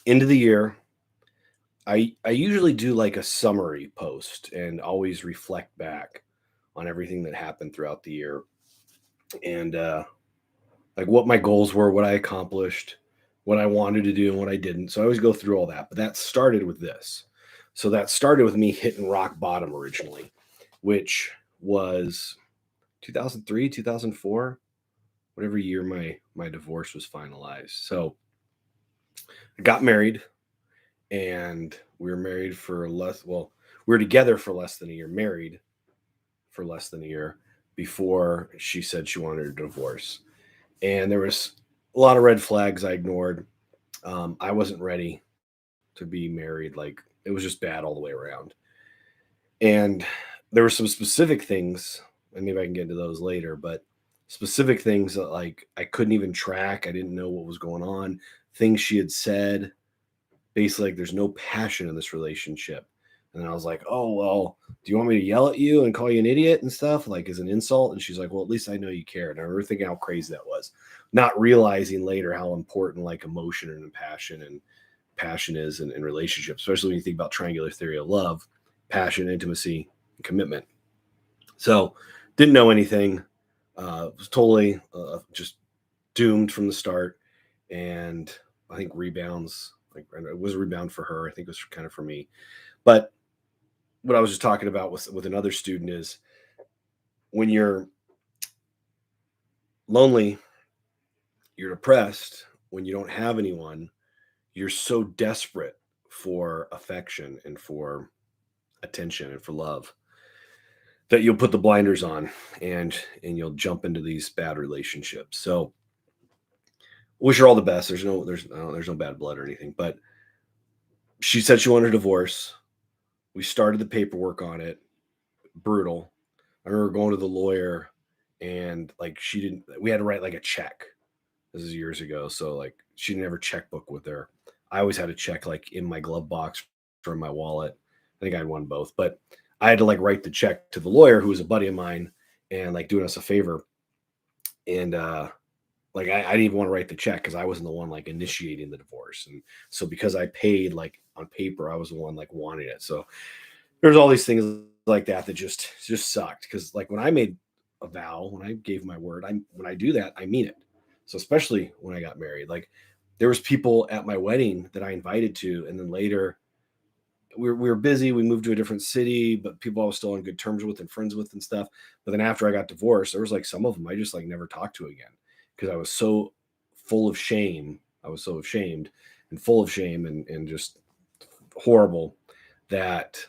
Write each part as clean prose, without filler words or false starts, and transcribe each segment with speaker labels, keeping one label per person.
Speaker 1: End of the year, I usually do like a summary post and always reflect back on everything that happened throughout the year and like what my goals were, what I accomplished, what I wanted to do, and what I didn't. So I always go through all that. But that started with this. So that started with me hitting rock bottom originally, which was 2003, 2004, whatever year my divorce was finalized. So I got married, and we were married for less. Well, we were together for less than a year, married for less than a year before she said she wanted a divorce. And there was a lot of red flags I ignored. I wasn't ready to be married. Like it was just bad all the way around. And there were some specific things, and maybe I can get into those later, but specific things that like I couldn't even track. I didn't know what was going on. Things she had said, basically like there's no passion in this relationship. And I was like, oh well, do you want me to yell at you and call you an idiot and stuff like as an insult? And she's like, well, at least I know you care. And I remember thinking how crazy that was, not realizing later how important like emotion and passion is in relationships, especially when you think about triangular theory of love, passion, intimacy, and commitment. So didn't know anything, was totally just doomed from the start. And I think rebounds, like it was a rebound for her. I think it was kind of for me. But what I was just talking about with another student is when you're lonely, you're depressed, when you don't have anyone, you're so desperate for affection and for attention and for love that you'll put the blinders on and you'll jump into these bad relationships. So wish her all the best. There's no bad blood or anything, but she said she wanted a divorce. We started the paperwork on it. Brutal. I remember going to the lawyer and like she didn't we had to write like a check. This is years ago. So like she didn't have her checkbook with her. I always had a check like in my glove box or in my wallet. I think I had one both, but I had to like write the check to the lawyer who was a buddy of mine and like doing us a favor. And like I didn't even want to write the check because I wasn't the one like initiating the divorce. And so because I paid like on paper, I was the one like wanting it. So there's all these things like that that just sucked because like when I made a vow, when I gave my word, I when I do that, I mean it. So especially when I got married, like there was people at my wedding that I invited to, and then later we were busy. We moved to a different city, but people I was still on good terms with and friends with and stuff. But then after I got divorced, there was like some of them I just like never talked to again because I was so full of shame. I was so ashamed and full of shame and just horrible that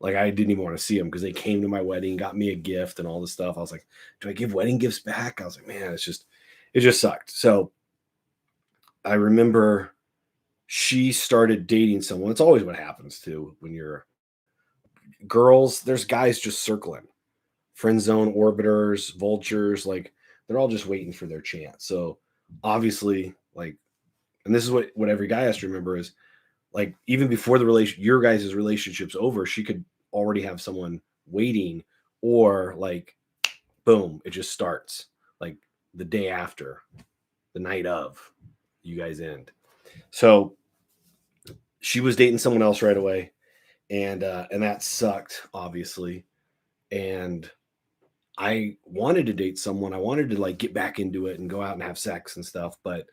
Speaker 1: like I didn't even want to see them because they came to my wedding, got me a gift and all this stuff. I was like, do I give wedding gifts back? I was like, man, it just sucked. So I remember she started dating someone. It's always what happens to when you're girls. There's guys just circling, friend zone orbiters, vultures. Like they're all just waiting for their chance. So obviously, like, and this is what every guy has to remember is like even before your guys' relationship's over, she could already have someone waiting, or like boom, it just starts like the day after, the night of you guys end. So she was dating someone else right away, and that sucked, obviously. And I wanted to date someone. I wanted to like get back into it and go out and have sex and stuff, but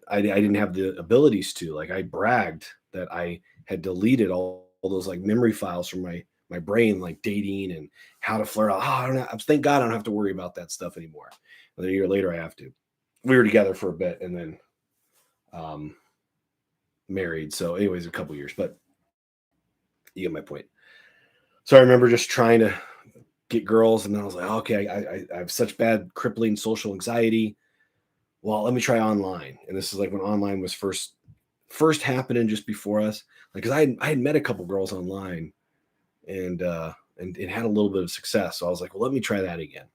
Speaker 1: I didn't have the abilities to. Like I bragged that I had deleted all those like memory files from my brain, like dating and how to flirt. Oh, I don't know. Thank God I don't have to worry about that stuff anymore. But a year later, I have to. We were together for a bit and then um, married. So, anyways, a couple years, but you get my point. So I remember just trying to get girls, and then I was like, oh, okay, I have such bad crippling social anxiety. Well, let me try online. And this is like when online was first happening just before us. Like, cause I had met a couple girls online and it had a little bit of success. So I was like, well, let me try that again.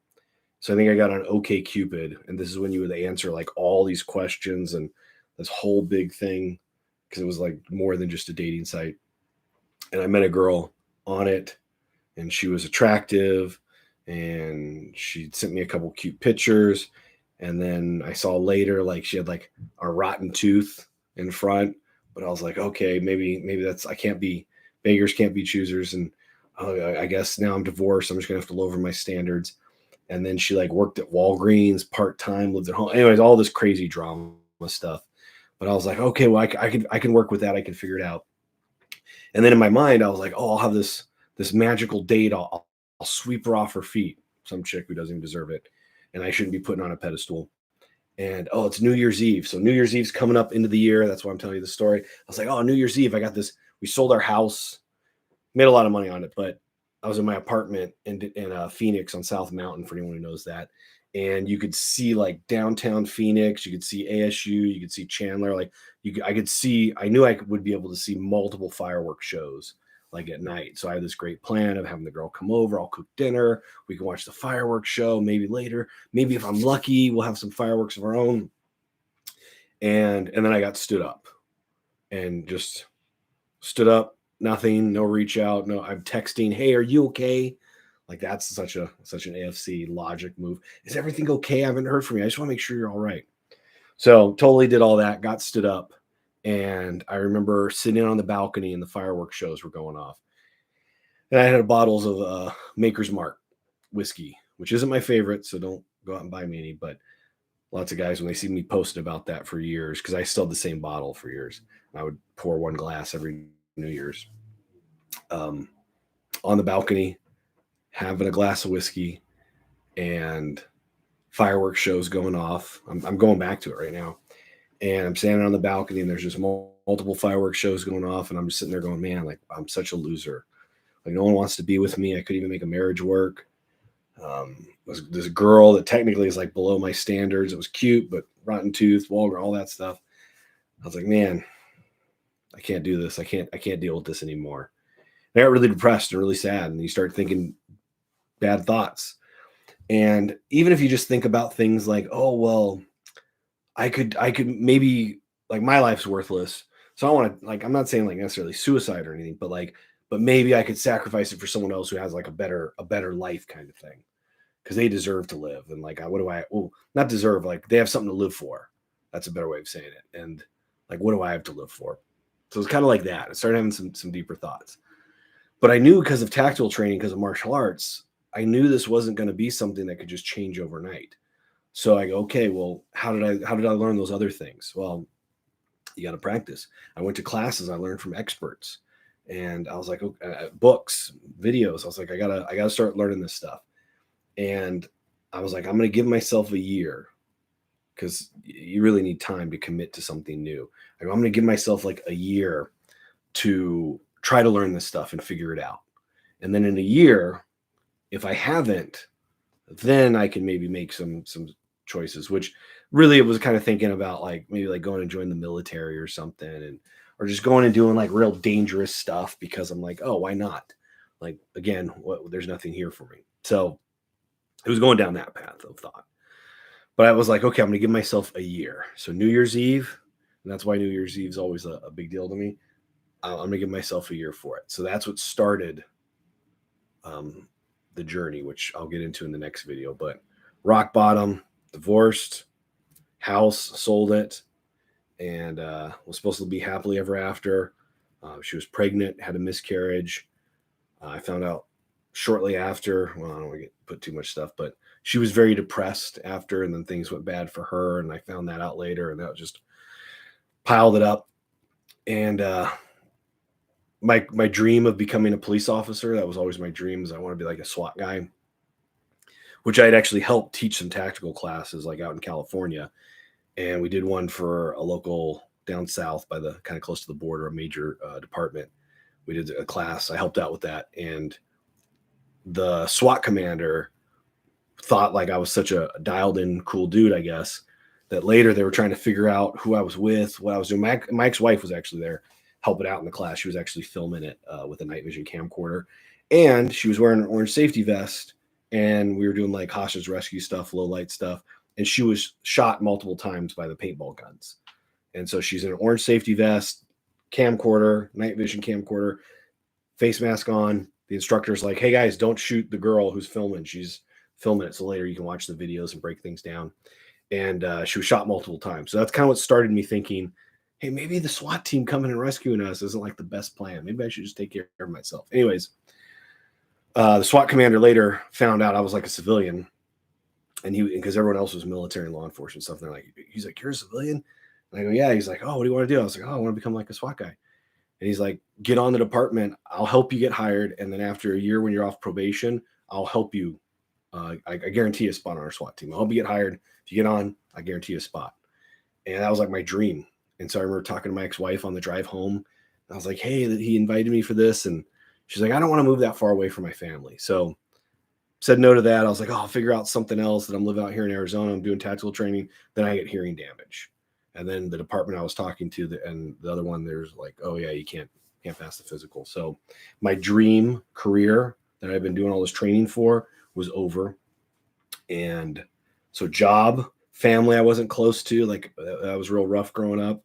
Speaker 1: So I think I got on OK Cupid, and this is when you would answer like all these questions and this whole big thing because it was like more than just a dating site. And I met a girl on it, and she was attractive, and she sent me a couple cute pictures. And then I saw later like she had like a rotten tooth in front, but I was like, okay, maybe that's I can't be beggars can't be choosers, and I guess now I'm divorced. I'm just gonna have to lower my standards. And then she like worked at Walgreens part time, lived at home. Anyways, all this crazy drama stuff. But I was like, okay, well, I can work with that. I can figure it out. And then in my mind, I was like, oh, I'll have this magical date. I'll sweep her off her feet. Some chick who doesn't even deserve it, and I shouldn't be putting on a pedestal. And oh, it's New Year's Eve. So New Year's Eve's coming up into the year. That's why I'm telling you the story. I was like, oh, New Year's Eve, I got this. We sold our house, made a lot of money on it, but I was in my apartment in Phoenix on South Mountain for anyone who knows that. And you could see like downtown Phoenix, you could see ASU, you could see Chandler. Like I could see, I knew would be able to see multiple fireworks shows like at night. So I had this great plan of having the girl come over. I'll cook dinner. We can watch the fireworks show. Maybe later, maybe if I'm lucky, we'll have some fireworks of our own. And then I got stood up and just stood up, nothing, no reach out, no. I'm texting, hey, are you okay? Like that's such an AFC logic move. Is everything okay? I haven't heard from you. I just want to make sure you're all right. So totally did all that, got stood up. And I remember sitting on the balcony and the fireworks shows were going off. And I had bottles of Maker's Mark whiskey, which isn't my favorite. So don't go out and buy me any. But lots of guys, when they see me posting about that for years, because I still had the same bottle for years, I would pour one glass every New Year's. On the balcony, having a glass of whiskey, and fireworks shows going off. I'm going back to it right now. And I'm standing on the balcony, and there's just multiple fireworks shows going off. And I'm just sitting there going, man, like, I'm such a loser. Like, no one wants to be with me. I couldn't even make a marriage work. There's a girl that technically is like below my standards. It was cute, but rotten tooth, vulgar, all that stuff. I was like, man, I can't do this. I can't deal with this anymore. And I got really depressed and really sad. And you start thinking bad thoughts. And even if you just think about things like, oh, well, I could maybe, like, my life's worthless. So I want to, like, I'm not saying like necessarily suicide or anything, but maybe I could sacrifice it for someone else who has like a better life kind of thing. Because they deserve to live. And like, what do I, oh, not deserve, like they have something to live for. That's a better way of saying it. And like, what do I have to live for? So it's kind of like that. I started having some deeper thoughts. But I knew, because of tactical training, because of martial arts, I knew this wasn't going to be something that could just change overnight. So I go, okay, well, how did I learn those other things? Well, you got to practice. I went to classes. I learned from experts, and I was like, okay, books, videos. I was like, I gotta start learning this stuff. And I was like, I'm going to give myself a year, because you really need time to commit to something new. I'm going to give myself like a year to try to learn this stuff and figure it out. And then in a year, if I haven't, then I can maybe make some choices, which really it was kind of thinking about like maybe like going and join the military or something, and or just going and doing like real dangerous stuff, because I'm like, oh, why not? Like, again, there's nothing here for me. So it was going down that path of thought. But I was like, okay, I'm going to give myself a year. So New Year's Eve, and that's why New Year's Eve is always a big deal to me. I'm going to give myself a year for it. So that's what started the journey, which I'll get into in the next video. But rock bottom, divorced, house, sold it, and was supposed to be happily ever after. She was pregnant, had a miscarriage. I found out shortly after. Well, I don't want to put too much stuff, but she was very depressed after, and then things went bad for her, and I found that out later, and that just piled it up. And my dream of becoming a police officer, that was always my dream, is I want to be like a SWAT guy, which I'd actually helped teach some tactical classes like out in California. And we did one for a local down south by the kind of close to the border, a major department. We did a class. I helped out with that. And the SWAT commander thought like I was such a dialed in, cool dude, I guess, that later they were trying to figure out who I was with, what I was doing. My ex-wife was actually there helping out in the class. She was actually filming it with a night vision camcorder. And she was wearing an orange safety vest. And we were doing like hostage rescue stuff, low light stuff. And she was shot multiple times by the paintball guns. And so she's in an orange safety vest, camcorder, night vision camcorder, face mask on. The instructor's like, hey guys, don't shoot the girl who's filming. She's filming it. So later you can watch the videos and break things down. And she was shot multiple times. So that's kind of what started me thinking, hey, maybe the SWAT team coming and rescuing us isn't like the best plan. Maybe I should just take care of myself. Anyways, the SWAT commander later found out I was like a civilian, and because everyone else was military and law enforcement stuff. And they're like, he's like, you're a civilian? And I go, yeah. He's like, oh, what do you want to do? I was like, oh, I want to become like a SWAT guy. And he's like, get on the department. I'll help you get hired. And then after a year, when you're off probation, I'll help you. I guarantee a spot on our SWAT team. I'll help you get hired. If you get on, I guarantee a spot. And that was like my dream. And so I remember talking to my ex-wife on the drive home. I was like, hey, he invited me for this. And she's like, I don't want to move that far away from my family. So said no to that. I was like, oh, I'll figure out something else. That I'm living out here in Arizona. I'm doing tactical training. Then I get hearing damage. And then the department I was talking to, and the other one, there's like, oh yeah, you can't pass the physical. So my dream career that I've been doing all this training for was over. And so job, family, I wasn't close to. Like that was real rough growing up.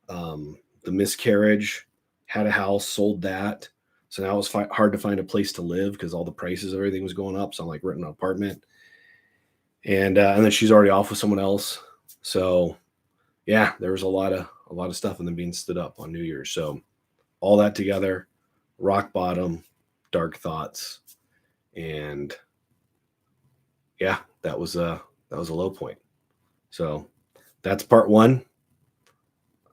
Speaker 1: The miscarriage, had a house, sold that. So now it was hard to find a place to live because all the prices of everything was going up. So I'm like renting an apartment, and then she's already off with someone else. So yeah, there was a lot of stuff, and then being stood up on New Year's. So all that together, rock bottom, dark thoughts, and yeah, that was a low point. So that's part one.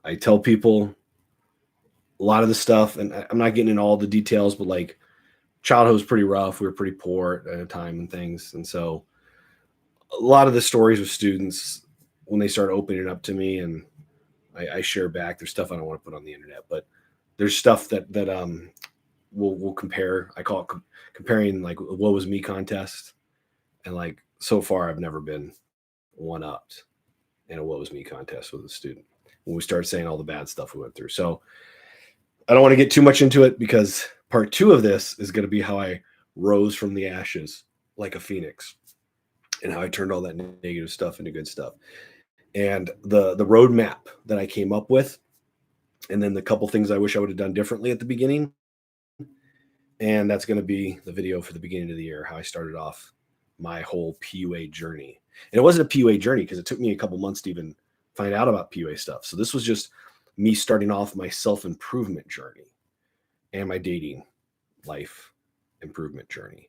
Speaker 1: I tell people a lot of the stuff, and I'm not getting into all the details, but like childhood was pretty rough. We were pretty poor at a time and things. And so a lot of the stories with students, when they start opening up to me and I share back, there's stuff I don't want to put on the internet, but there's stuff that we'll compare. I call it comparing like what was me contest. And like, so far I've never been one upped in a what was me contest with a student when we start saying all the bad stuff we went through. So I don't want to get too much into it because part two of this is going to be how I rose from the ashes like a phoenix and how I turned all that negative stuff into good stuff. And the roadmap that I came up with, and then the couple things I wish I would have done differently at the beginning. And that's going to be the video for the beginning of the year, how I started off my whole PUA journey. And it wasn't a PUA journey because it took me a couple months to even find out about PUA stuff. So this was just me starting off my self-improvement journey and my dating life improvement journey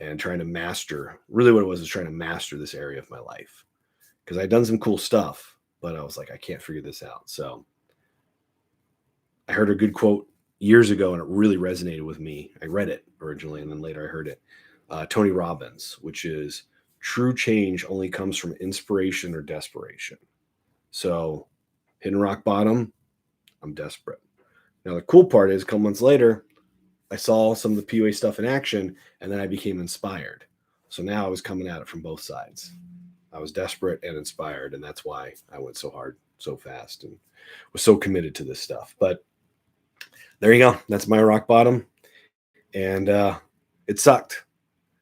Speaker 1: and trying to master, really what it was is trying to master this area of my life. Because I'd done some cool stuff, but I was like, I can't figure this out. So I heard a good quote years ago and it really resonated with me. I read it originally and then later I heard it. Tony Robbins, which is true change only comes from inspiration or desperation. So hitting rock bottom, I'm desperate. Now the cool part is a couple months later, I saw some of the PUA stuff in action and then I became inspired. So now I was coming at it from both sides. I was desperate and inspired, and that's why I went so hard, so fast, and was so committed to this stuff. But there you go. That's my rock bottom. And it sucked.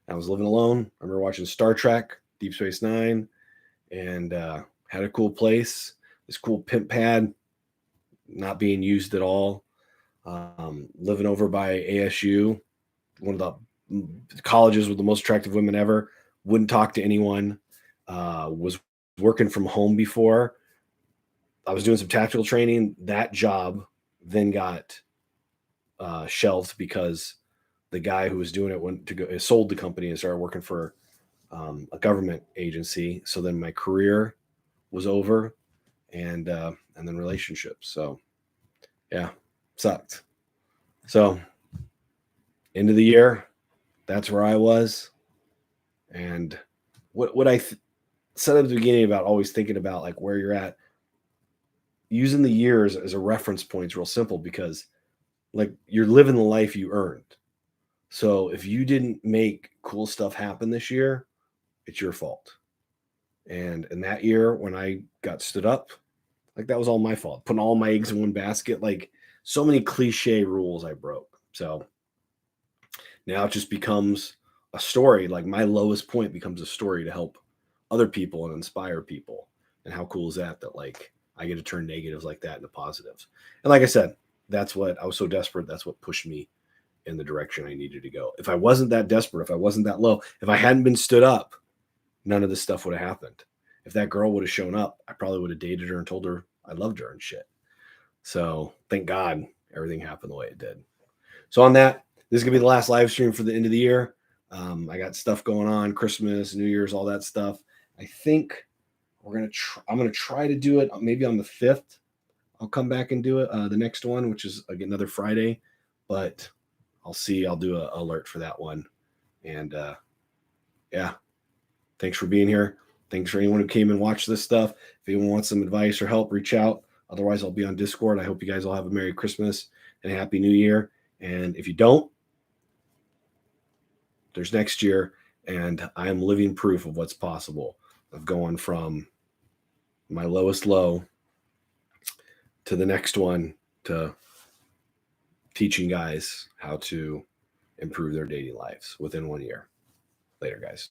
Speaker 1: I was living alone. I remember watching Star Trek, Deep Space Nine, and had a cool place, this cool pimp pad, not being used at all. Living over by ASU, one of the colleges with the most attractive women ever, wouldn't talk to anyone, was working from home before. I was doing some tactical training. That job then got shelved because the guy who was doing it went to go, sold the company and started working for a government agency. So then my career was over, and then relationships. So yeah, sucked. So end of the year, that's where I was. And what I said at the beginning about always thinking about like where you're at, using the years as a reference point is real simple because like you're living the life you earned. So if you didn't make cool stuff happen this year, it's your fault. And in that year when I got stood up, like that was all my fault. Putting all my eggs in one basket, like so many cliche rules I broke. So now it just becomes a story. Like my lowest point becomes a story to help other people and inspire people. And how cool is that? That like I get to turn negatives like that into positives. And like I said, that's what I was so desperate. That's what pushed me in the direction I needed to go. If I wasn't that desperate, if I wasn't that low, if I hadn't been stood up, none of this stuff would have happened. If that girl would have shown up, I probably would have dated her and told her I loved her and shit. So thank God everything happened the way it did. So on that, this is gonna be the last live stream for the end of the year. I got stuff going on, Christmas, New Year's, all that stuff. I think I'm gonna try to do it maybe on the 5th. I'll come back and do it the next one, which is again another Friday, but I'll see. I'll do an alert for that one. And yeah, thanks for being here. Thanks for anyone who came and watched this stuff. If anyone wants some advice or help, reach out. Otherwise, I'll be on Discord. I hope you guys all have a Merry Christmas and a Happy New Year. And if you don't, there's next year. And I am living proof of what's possible of going from my lowest low to the next one to teaching guys how to improve their dating lives within 1 year. Later, guys.